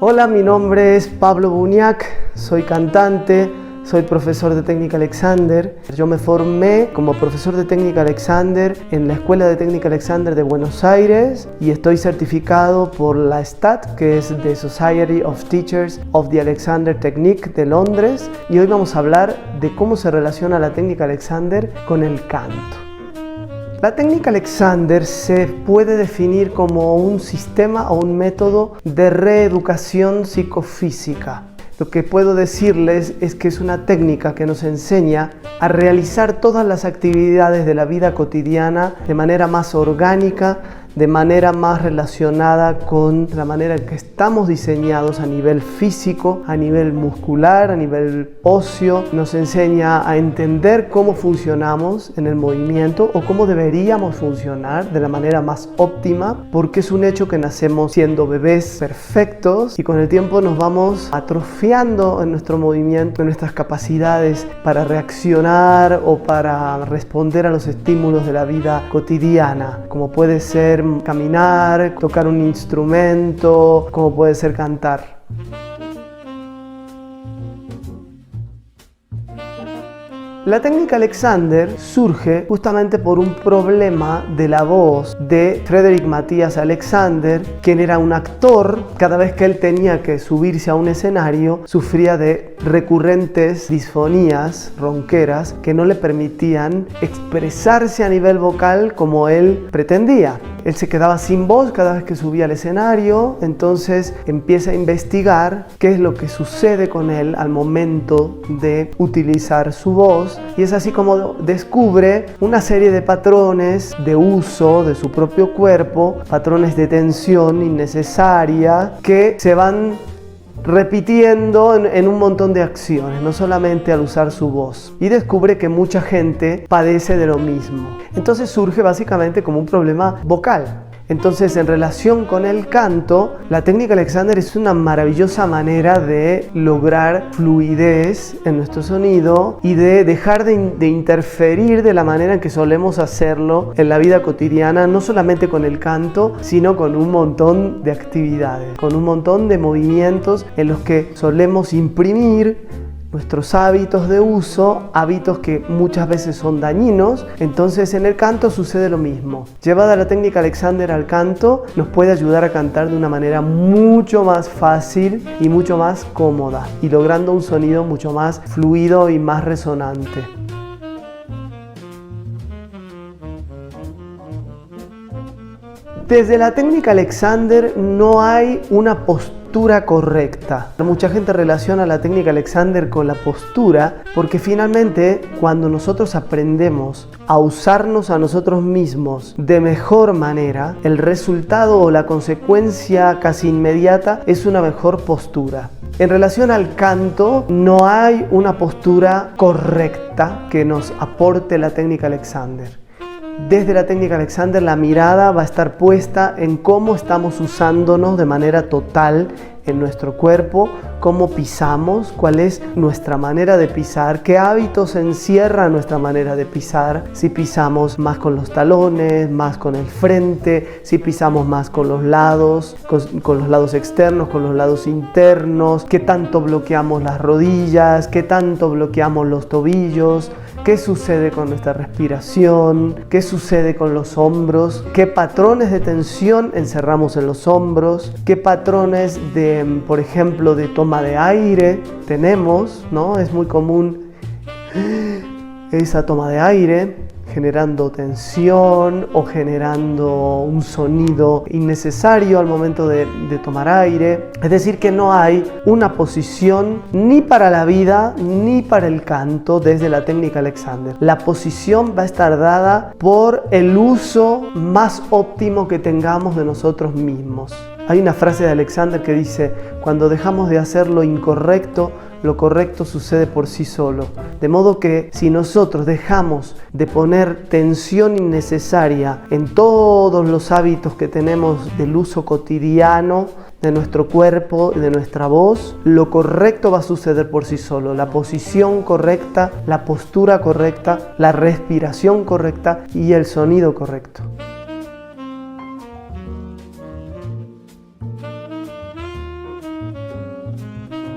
Hola, mi nombre es Pablo Buñac, soy cantante, soy profesor de técnica Alexander. Yo me formé como profesor de técnica Alexander en la Escuela de Técnica Alexander de Buenos Aires y estoy certificado por la STAT, que es The Society of Teachers of the Alexander Technique de Londres. Y hoy vamos a hablar de cómo se relaciona la técnica Alexander con el canto. La técnica Alexander se puede definir como un sistema o un método de reeducación psicofísica. Lo que puedo decirles es que es una técnica que nos enseña a realizar todas las actividades de la vida cotidiana de manera más orgánica, de manera más relacionada con la manera en que estamos diseñados a nivel físico, a nivel muscular, a nivel óseo. Nos enseña a entender cómo funcionamos en el movimiento o cómo deberíamos funcionar de la manera más óptima, porque es un hecho que nacemos siendo bebés perfectos y con el tiempo nos vamos atrofiando en nuestro movimiento, en nuestras capacidades para reaccionar o para responder a los estímulos de la vida cotidiana, como puede ser caminar, tocar un instrumento, como puede ser cantar. La técnica Alexander surge justamente por un problema de la voz de Frederick Matthias Alexander, quien era un actor. Cada vez que él tenía que subirse a un escenario, sufría de recurrentes disfonías ronqueras que no le permitían expresarse a nivel vocal como él pretendía. Él se quedaba sin voz cada vez que subía al escenario, entonces empieza a investigar qué es lo que sucede con él al momento de utilizar su voz, y es así como descubre una serie de patrones de uso de su propio cuerpo, patrones de tensión innecesaria que se van repitiendo en un montón de acciones, no solamente al usar su voz, y descubre que mucha gente padece de lo mismo. Entonces surge básicamente como un problema vocal. Entonces, en relación con el canto, la técnica Alexander es una maravillosa manera de lograr fluidez en nuestro sonido y de dejar de interferir de la manera en que solemos hacerlo en la vida cotidiana, no solamente con el canto, sino con un montón de actividades, con un montón de movimientos en los que solemos imprimir nuestros hábitos de uso, hábitos que muchas veces son dañinos. Entonces en el canto sucede lo mismo. Llevada la técnica Alexander al canto, nos puede ayudar a cantar de una manera mucho más fácil y mucho más cómoda, y logrando un sonido mucho más fluido y más resonante. Desde la técnica Alexander no hay una postura correcta. Mucha gente relaciona la técnica Alexander con la postura porque finalmente cuando nosotros aprendemos a usarnos a nosotros mismos de mejor manera, el resultado o la consecuencia casi inmediata es una mejor postura. En relación al canto, no hay una postura correcta que nos aporte la técnica Alexander. Desde la técnica Alexander, la mirada va a estar puesta en cómo estamos usándonos de manera total en nuestro cuerpo, cómo pisamos, cuál es nuestra manera de pisar, qué hábitos encierra nuestra manera de pisar, si pisamos más con los talones, más con el frente, si pisamos más con los lados, con los lados externos, con los lados internos, qué tanto bloqueamos las rodillas, qué tanto bloqueamos los tobillos, qué sucede con nuestra respiración, qué sucede con los hombros, qué patrones de tensión encerramos en los hombros, qué patrones de, por ejemplo, de toma de aire tenemos, ¿no? Es muy común esa toma de aire generando tensión o generando un sonido innecesario al momento de tomar aire. Es decir, que no hay una posición ni para la vida ni para el canto desde la técnica Alexander. La posición va a estar dada por el uso más óptimo que tengamos de nosotros mismos. Hay una frase de Alexander que dice: cuando dejamos de hacer lo incorrecto, lo correcto sucede por sí solo. De modo que si nosotros dejamos de poner tensión innecesaria en todos los hábitos que tenemos del uso cotidiano de nuestro cuerpo y de nuestra voz, lo correcto va a suceder por sí solo. La posición correcta, la postura correcta, la respiración correcta y el sonido correcto.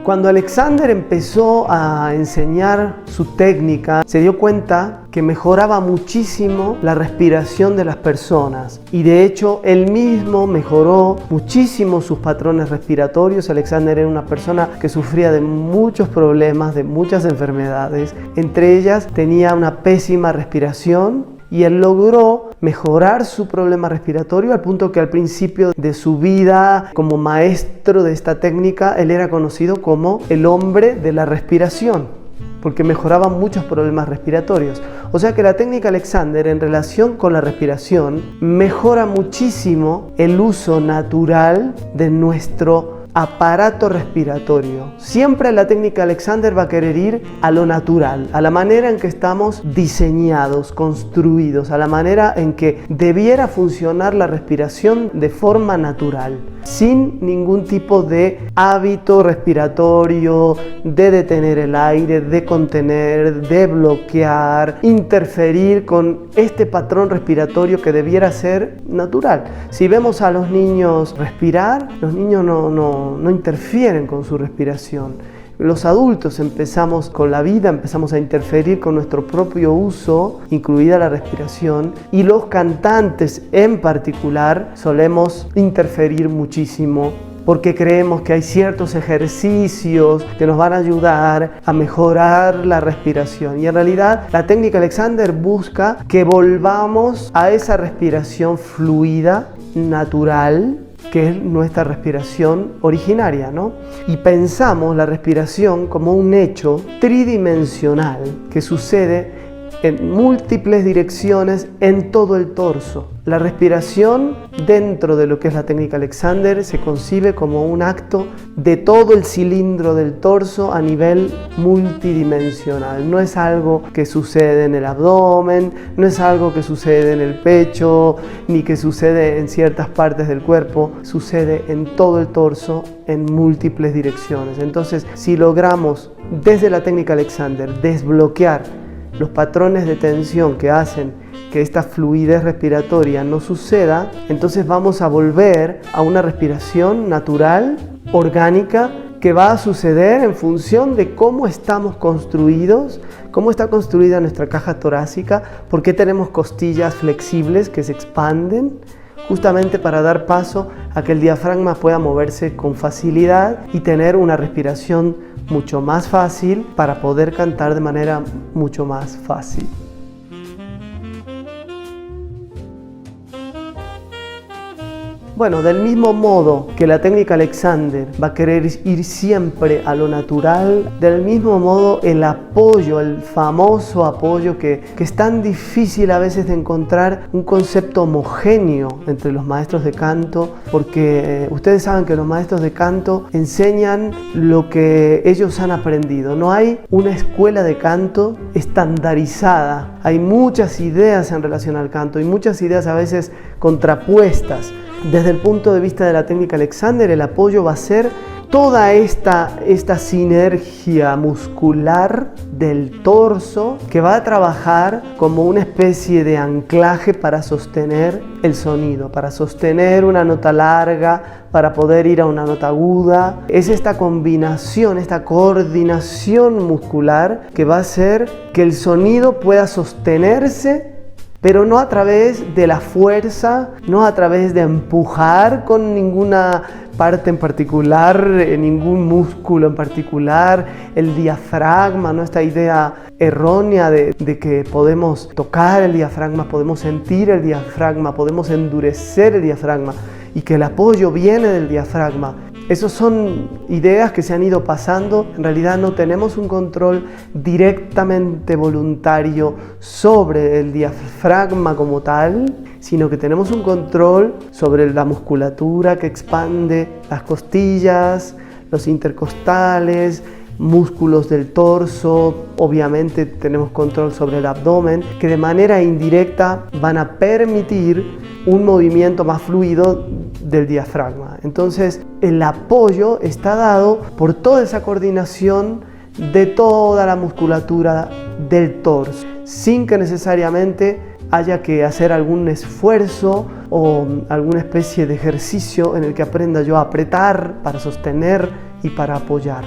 Cuando Alexander empezó a enseñar su técnica, se dio cuenta que mejoraba muchísimo la respiración de las personas y de hecho él mismo mejoró muchísimo sus patrones respiratorios. Alexander era una persona que sufría de muchos problemas, de muchas enfermedades, entre ellas tenía una pésima respiración. Y él logró mejorar su problema respiratorio al punto que al principio de su vida como maestro de esta técnica, él era conocido como el hombre de la respiración, porque mejoraba muchos problemas respiratorios. O sea que la técnica Alexander en relación con la respiración mejora muchísimo el uso natural de nuestro aparato respiratorio. Siempre la técnica Alexander va a querer ir a lo natural, a la manera en que estamos diseñados, construidos, a la manera en que debiera funcionar la respiración de forma natural, sin ningún tipo de hábito respiratorio, de detener el aire, de contener, de bloquear, interferir con este patrón respiratorio que debiera ser natural. Si vemos a los niños respirar, los niños no interfieren con su respiración. Los adultos empezamos con la vida, empezamos a interferir con nuestro propio uso, incluida la respiración, y los cantantes en particular solemos interferir muchísimo porque creemos que hay ciertos ejercicios que nos van a ayudar a mejorar la respiración. Y en realidad la técnica Alexander busca que volvamos a esa respiración fluida, natural, que es nuestra respiración originaria, ¿no? Y pensamos la respiración como un hecho tridimensional que sucede en múltiples direcciones en todo el torso. La respiración dentro de lo que es la técnica Alexander se concibe como un acto de todo el cilindro del torso a nivel multidimensional. No es algo que sucede en el abdomen, no es algo que sucede en el pecho, ni que sucede en ciertas partes del cuerpo, sucede en todo el torso en múltiples direcciones. Entonces, si logramos desde la técnica Alexander desbloquear los patrones de tensión que hacen que esta fluidez respiratoria no suceda, entonces vamos a volver a una respiración natural, orgánica, que va a suceder en función de cómo estamos construidos, cómo está construida nuestra caja torácica, por qué tenemos costillas flexibles que se expanden, justamente para dar paso a que el diafragma pueda moverse con facilidad y tener una respiración mucho más fácil para poder cantar de manera mucho más fácil. Bueno, del mismo modo que la técnica Alexander va a querer ir siempre a lo natural, del mismo modo el apoyo, el famoso apoyo que es tan difícil a veces de encontrar un concepto homogéneo entre los maestros de canto, porque ustedes saben que los maestros de canto enseñan lo que ellos han aprendido. No hay una escuela de canto estandarizada. Hay muchas ideas en relación al canto y muchas ideas a veces contrapuestas. Desde el punto de vista de la técnica Alexander, el apoyo va a ser toda esta sinergia muscular del torso que va a trabajar como una especie de anclaje para sostener el sonido, para sostener una nota larga, para poder ir a una nota aguda. Es esta combinación, esta coordinación muscular que va a hacer que el sonido pueda sostenerse, pero no a través de la fuerza, no a través de empujar con ninguna parte en particular, ningún músculo en particular, el diafragma, ¿no? Esta idea errónea de que podemos tocar el diafragma, podemos sentir el diafragma, podemos endurecer el diafragma y que el apoyo viene del diafragma. Esas son ideas que se han ido pasando. En realidad no tenemos un control directamente voluntario sobre el diafragma como tal, sino que tenemos un control sobre la musculatura que expande las costillas, los intercostales, músculos del torso. Obviamente tenemos control sobre el abdomen, que de manera indirecta van a permitir un movimiento más fluido del diafragma. Entonces el apoyo está dado por toda esa coordinación de toda la musculatura del torso, sin que necesariamente haya que hacer algún esfuerzo o alguna especie de ejercicio en el que aprenda yo a apretar para sostener y para apoyar.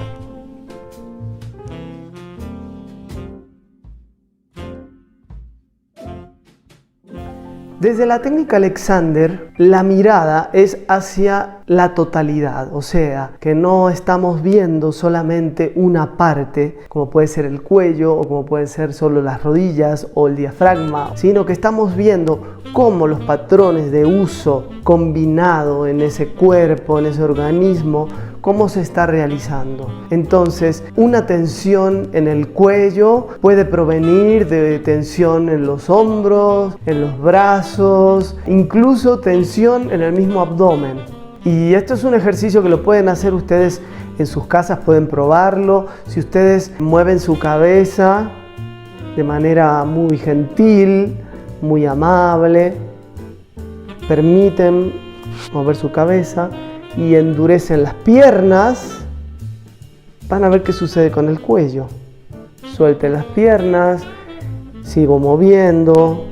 Desde la técnica Alexander, la mirada es hacia la totalidad, o sea, que no estamos viendo solamente una parte, como puede ser el cuello o como pueden ser solo las rodillas o el diafragma, sino que estamos viendo cómo los patrones de uso combinado en ese cuerpo, en ese organismo, cómo se está realizando. Entonces, una tensión en el cuello puede provenir de tensión en los hombros, en los brazos, incluso tensión en el mismo abdomen. Y esto es un ejercicio que lo pueden hacer ustedes en sus casas, pueden probarlo. Si ustedes mueven su cabeza de manera muy gentil, muy amable, permiten mover su cabeza y endurecen las piernas, van a ver qué sucede con el cuello. Suelten las piernas, sigo moviendo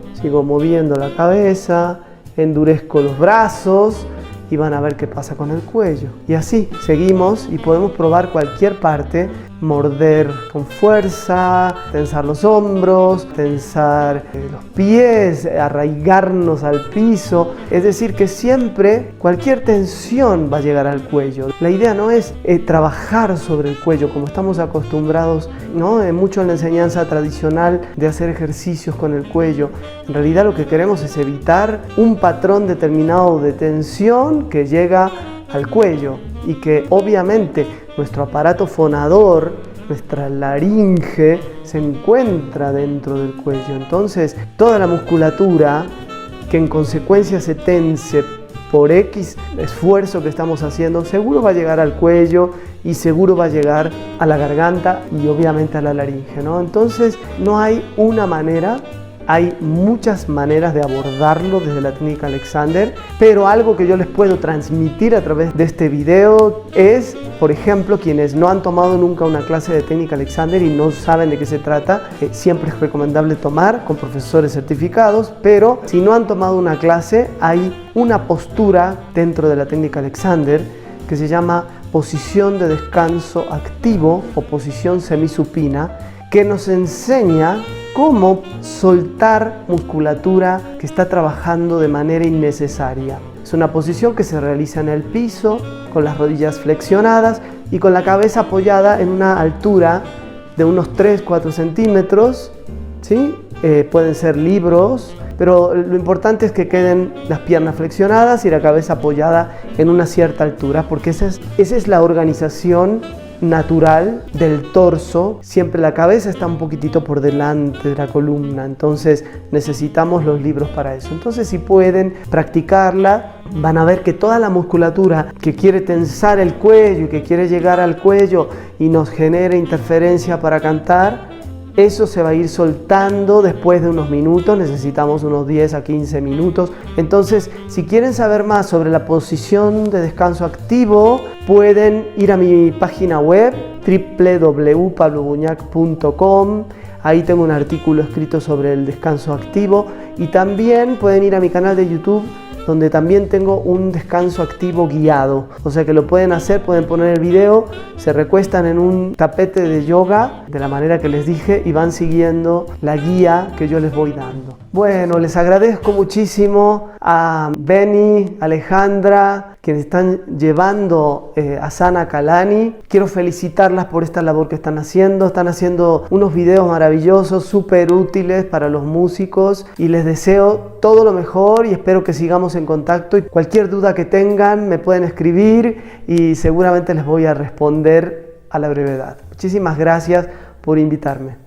la cabeza, endurezco los brazos y van a ver qué pasa con el cuello. Y así seguimos y podemos probar cualquier parte, morder con fuerza, tensar los hombros, tensar los pies, arraigarnos al piso. Es decir, que siempre cualquier tensión va a llegar al cuello. La idea no es trabajar sobre el cuello como estamos acostumbrados, ¿no? Mucho en la enseñanza tradicional de hacer ejercicios con el cuello. En realidad lo que queremos es evitar un patrón determinado de tensión que llega al cuello y que obviamente nuestro aparato fonador, nuestra laringe, se encuentra dentro del cuello. Entonces, toda la musculatura que en consecuencia se tense por X esfuerzo que estamos haciendo, seguro va a llegar al cuello y seguro va a llegar a la garganta y obviamente a la laringe, ¿no? Entonces, no hay una manera. Hay muchas maneras de abordarlo desde la técnica Alexander, pero algo que yo les puedo transmitir a través de este video es, por ejemplo, quienes no han tomado nunca una clase de técnica Alexander y no saben de qué se trata, siempre es recomendable tomar con profesores certificados, pero si no han tomado una clase, hay una postura dentro de la técnica Alexander que se llama posición de descanso activo o posición semisupina, que nos enseña cómo soltar musculatura que está trabajando de manera innecesaria. Es una posición que se realiza en el piso, con las rodillas flexionadas y con la cabeza apoyada en una altura de unos 3-4 centímetros, ¿sí? Pueden ser libros, pero lo importante es que queden las piernas flexionadas y la cabeza apoyada en una cierta altura, porque esa es la organización natural del torso. Siempre la cabeza está un poquitito por delante de la columna, entonces necesitamos los libros para eso. Entonces, si pueden practicarla, van a ver que toda la musculatura que quiere tensar el cuello y que quiere llegar al cuello y nos genera interferencia para cantar, eso se va a ir soltando después de unos minutos. Necesitamos unos 10 a 15 minutos. Entonces, si quieren saber más sobre la posición de descanso activo, pueden ir a mi página web www.pablobuñac.com. Ahí tengo un artículo escrito sobre el descanso activo, y también pueden ir a mi canal de YouTube, donde también tengo un descanso activo guiado. O sea que lo pueden hacer, pueden poner el video, se recuestan en un tapete de yoga, de la manera que les dije, y van siguiendo la guía que yo les voy dando. Bueno, les agradezco muchísimo a Benny, Alejandra, quienes están llevando Asana Kalani. Quiero felicitarlas por esta labor que están haciendo unos videos maravillosos, súper útiles para los músicos, y les deseo todo lo mejor y espero que sigamos en contacto, y cualquier duda que tengan me pueden escribir y seguramente les voy a responder a la brevedad. Muchísimas gracias por invitarme.